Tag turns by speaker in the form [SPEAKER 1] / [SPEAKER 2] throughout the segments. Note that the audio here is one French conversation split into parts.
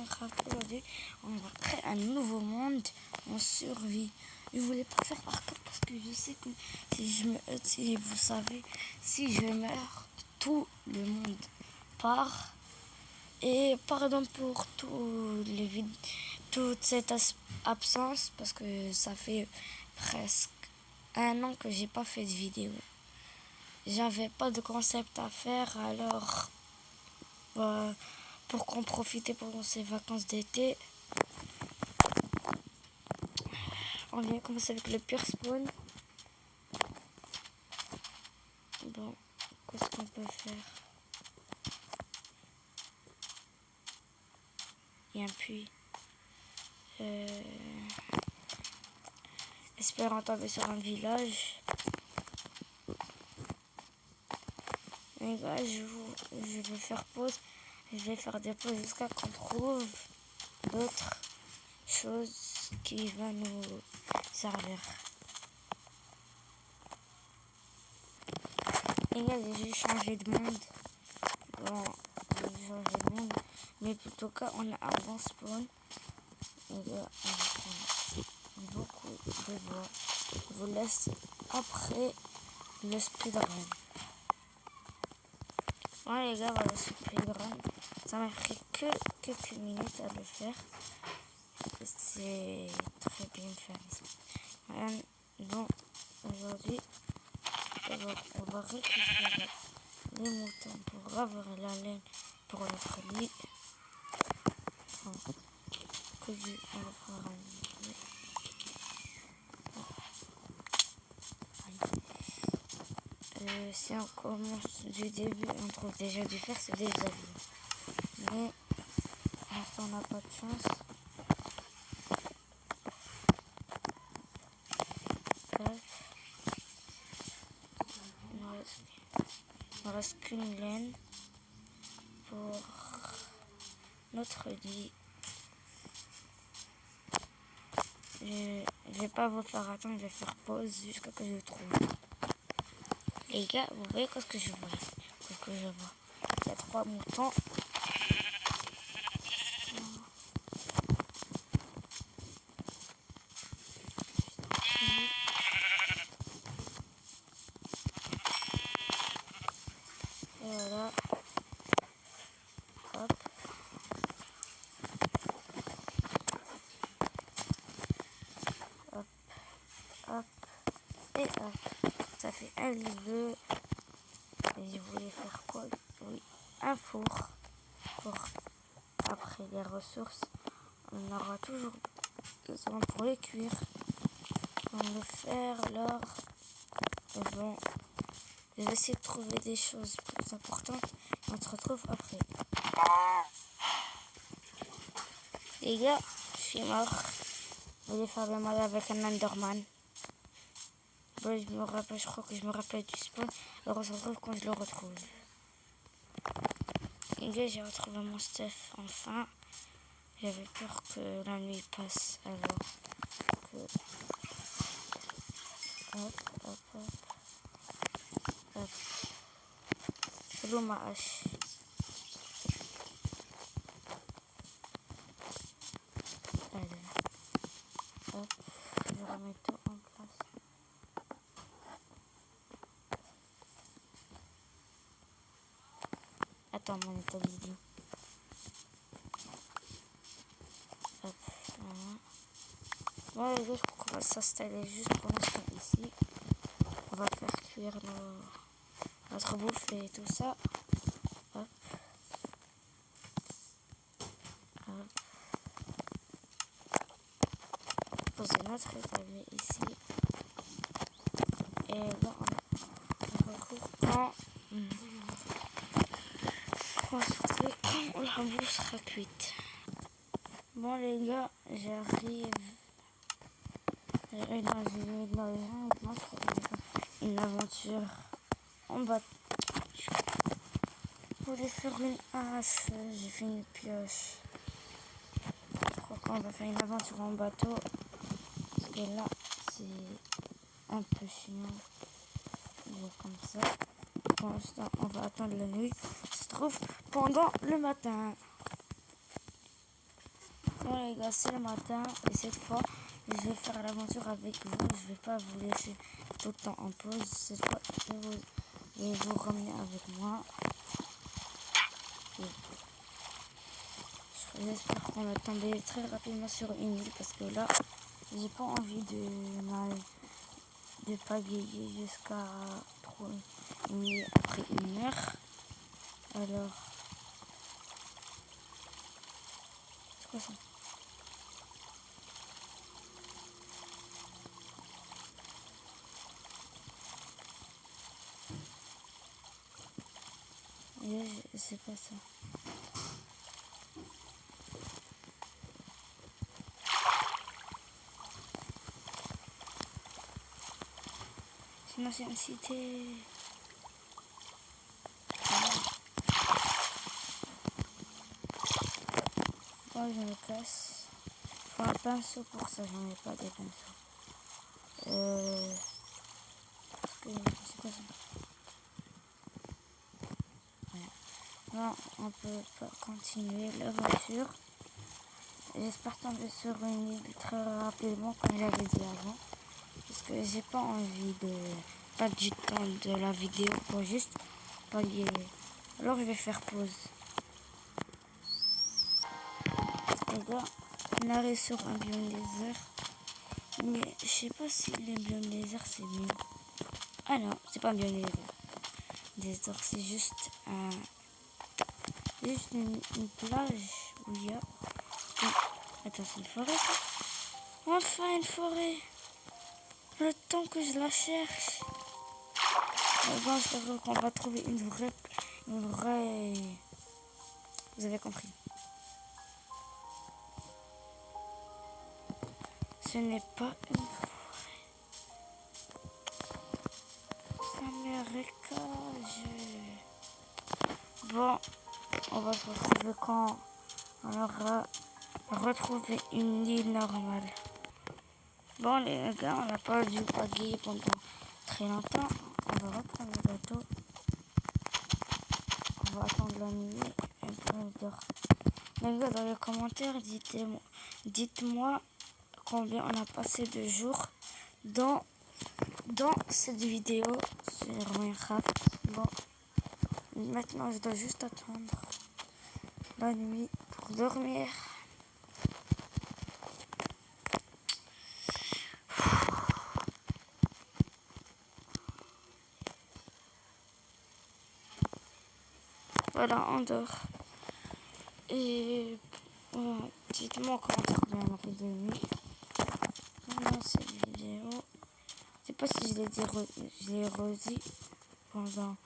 [SPEAKER 1] Minecraft. Aujourd'hui, on va créer un nouveau monde en survie. Je voulais pas faire parcours parce que je sais que si vous savez, si je meurs, tout le monde part. Et pardon pour toute cette absence parce que ça fait presque 1 an que j'ai pas fait de vidéo. J'avais pas de concept à faire, alors pour qu'on profite pendant ces vacances d'été, on vient commencer avec le pire spawn. Bon, qu'est-ce qu'on peut faire? Il y a un puits. Espérons tomber sur un village. Les gars, je vais faire pause. Je vais faire des pauses jusqu'à qu'on trouve d'autres choses qui vont nous servir. Les gars, j'ai changé de monde. Bon, j'ai changé de monde. Mais plutôt qu'on a un bon spawn. Les gars, on va prendre beaucoup de bois. Je vous laisse après le speedrun. Bon les gars, voilà, speedrun. Ça m'a pris que quelques minutes à le faire. C'est très bien fait. Donc aujourd'hui, on va récupérer les moutons pour avoir la laine pour notre lit. On va faire un lit. Si on commence du début, on trouve déjà du fer, c'est déjà bien. Mais pour l'instant, on n'a pas de chance. Il ne reste qu'une laine pour notre lit. Je vais pas vous faire attendre, je vais faire pause jusqu'à ce que je trouve. Les gars, vous voyez ce que je vois? Il y a 3 moutons. Et voilà. Hop. Hop. Hop. Et hop. Ça fait un lit 2. Et je voulais faire quoi? Oui, un four. Pour après les ressources, on aura toujours besoin pour les cuire. Pour le fer, l'or. Et bon, je vais essayer de trouver des choses plus importantes. On se retrouve après. Les gars, je suis mort. Je vais faire le mal avec un Enderman. Bon, je crois que je me rappelle du spawn. Alors on se retrouve quand je le retrouve. Les gars, j'ai retrouvé mon stuff enfin. J'avais peur que la nuit passe. Alors que... Hop, hop, hop. Hop. C'est l'eau ma hache. Allez. Hop. Je remets tout en place. Attends, mon état d'idée. Hop. Voilà. Bon, les gars, je crois qu'on va s'installer juste pour l'instant ici. On va faire cuire notre bouffe et tout ça. Hop. Hop. Poser notre établi ici. Et là, on retrouve quand la bouffe sera cuite. Bon les gars, j'arrive dans une aventure en bas. Je voulais faire une hache, j'ai fait une pioche. Je crois qu'on va faire une aventure en bateau. Parce que là, c'est un peu chiant. Comme ça. Pour l'instant, on va attendre la nuit. Ça se trouve pendant le matin. Bon les gars, c'est le matin et cette fois je vais faire l'aventure avec vous. Je vais pas vous laisser tout le temps en pause. Cette fois je vais vous ramener avec moi. J'espère qu'on va tomber très rapidement sur une île parce que là j'ai pas envie de pagayer jusqu'à après 1 heure. Alors c'est quoi ça? C'est pas ça. Sinon c'est une cité. Bon, je me casse. Faut un pinceau pour ça, j'en ai pas des pinceaux. C'est quoi ça? Voilà. Non, on peut pas continuer l'aventure. J'espère tomber sur une île très rapidement comme j'avais dit avant. Parce que j'ai pas envie de perdre du temps de la vidéo pour juste payer. Alors je vais faire pause. Les gars, on arrive sur un biome désert. Mais je sais pas si les biomes désert c'est mieux. Ah non, c'est pas un biome désert. C'est juste une plage où il y a... Attends, c'est une forêt ça? Enfin une forêt! Le temps que je la cherche. Bon, j'espère qu'on va trouver une vraie... Vous avez compris. Ce n'est pas une forêt. Ça me récage. Bon, on va se retrouver quand on aura retrouvé une île normale. Bon les gars, on n'a pas dû pagayer pendant très longtemps. On va reprendre le bateau. On va attendre la nuit et puis on dort. Les gars, dans les commentaires, dites-moi combien on a passé de jours dans cette vidéo sur Minecraft. Bon, maintenant je dois juste attendre la nuit pour dormir. Voilà, on dort. Et voilà, dites-moi en commentaire combien on a fait de nuit pendant cette vidéo. Je sais pas si je l'ai redit pendant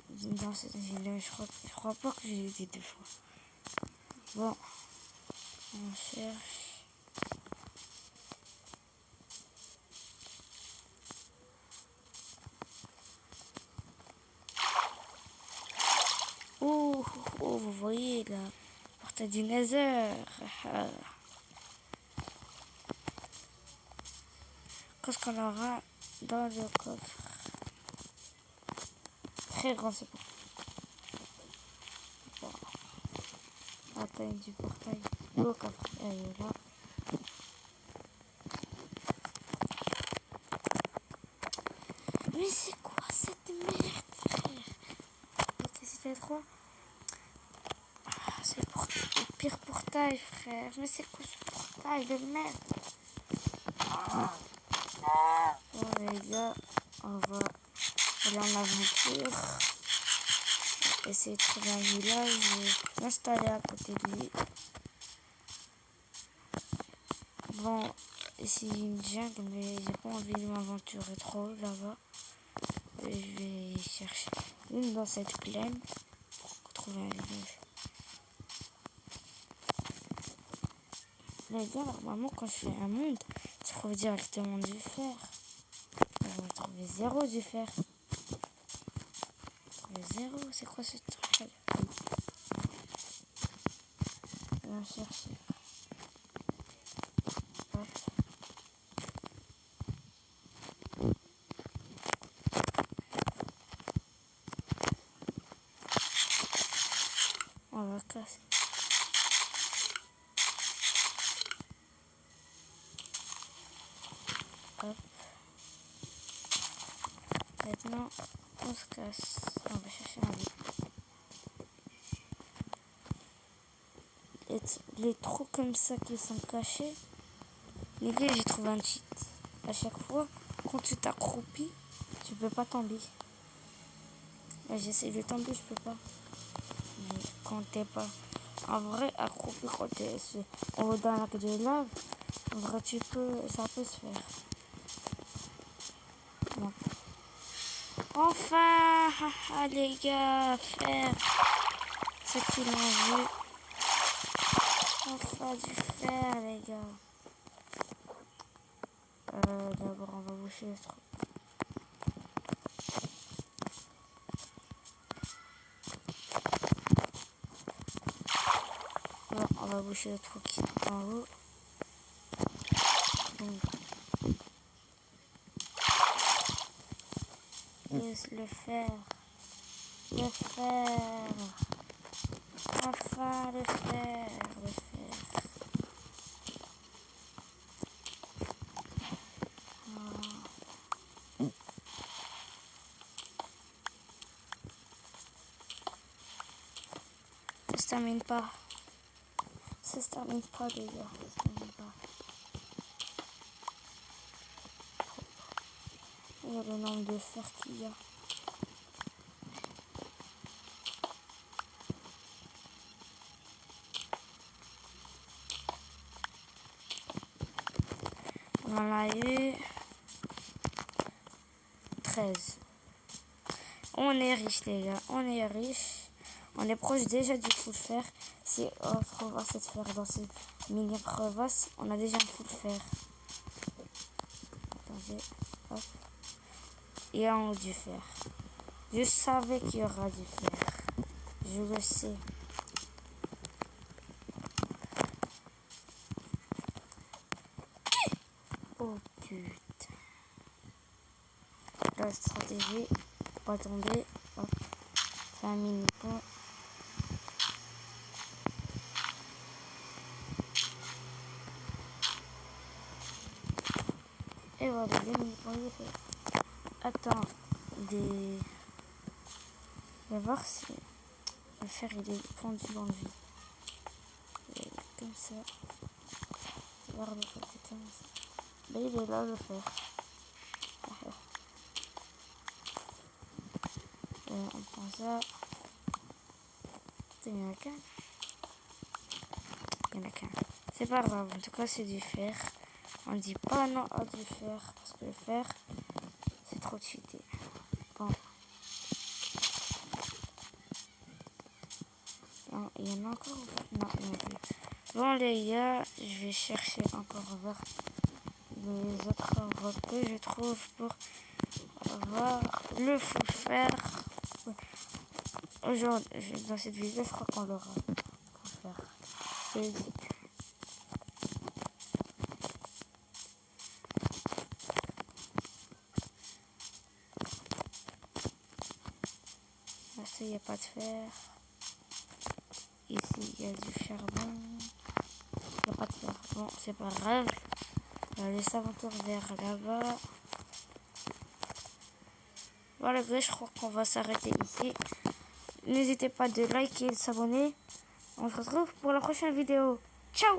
[SPEAKER 1] dans cette vidéo. Je crois pas que je l'ai dit 2 fois. Bon, on cherche. Oh, vous voyez la porte du Nether. Qu'est-ce qu'on aura dans le coffre? Très grand ce portail. Bon. La taille du portail. Le coffre. Elle est là. Mais c'est quoi cette merde, frère? C'était trop. C'est le pire portail, frère. Mais c'est quoi ce portail de merde? Bon, les gars, on va aller en aventure. On va essayer de trouver un village et m'installer à côté de lui. Bon, ici il y a une jungle, mais j'ai pas envie de m'aventurer trop là-bas. Et je vais chercher une dans cette plaine pour trouver un village. Les gars, normalement, quand je fais un monde, je trouve directement du fer. On va trouver 0 du fer. Trouver 0, c'est quoi ce truc? On va chercher. Hop. On va casser. maintenant, on se casse. On va chercher un lit. Et les trous comme ça qui sont cachés. Les gars, j'ai trouvé un cheat. À chaque fois, quand tu t'accroupis, tu peux pas tomber. Là, j'essaie de tomber, je peux pas. Mais quand t'es pas en vrai accroupi, quand t'es en haut d'un lac de lave, en vrai, ça peut se faire. Bon. Enfin, les gars, faire ce qu'ils ont vu. Enfin, du fer, les gars. D'abord, on va boucher le trou. Bon, on va boucher le trou qui est en haut. Laisse le faire. Le fer. Enfin, le fer. Le fer. Ça se termine pas. Ça se termine pas, les gars. Ça se termine pas. Il y a le nombre de fer qu'il y a. On en a eu 13. On est riche, les gars. On est riche. On est proche déjà du full fer. Si on trouve assez de fer dans ces mini crevasses, on a déjà un full fer. Attendez. Hop. Et en haut du fer. Je savais qu'il y aura du fer. Je le sais. Oh putain. La stratégie, pas tomber. Hop. C'est un mini pont. Et voilà, les mini ponts il est fait. Attends, on va voir si le fer il est pendu dans le vide. Comme ça. Regarde le côté comme ça. Ben, il est là le fer. On prend ça. Il y en a qu'un. Il y en a qu'un. C'est pas grave, en tout cas c'est du fer. On dit pas non à du fer parce que le fer c'est trop cheaté. Bon. Non, il y en a encore. Non, il n'y en a plus. Bon les gars, je vais chercher encore vers les autres grottes que je trouve pour avoir le full fer. Aujourd'hui, dans cette vidéo, je crois qu'on l'aura. Full fer. C'est dit. Là, il n'y a pas de fer. Ici, il y a du charbon. Il n'y a pas de fer. Bon, c'est pas grave. On va laisser aventure vers là-bas. Voilà, je crois qu'on va s'arrêter ici. N'hésitez pas de liker et de s'abonner. On se retrouve pour la prochaine vidéo. Ciao!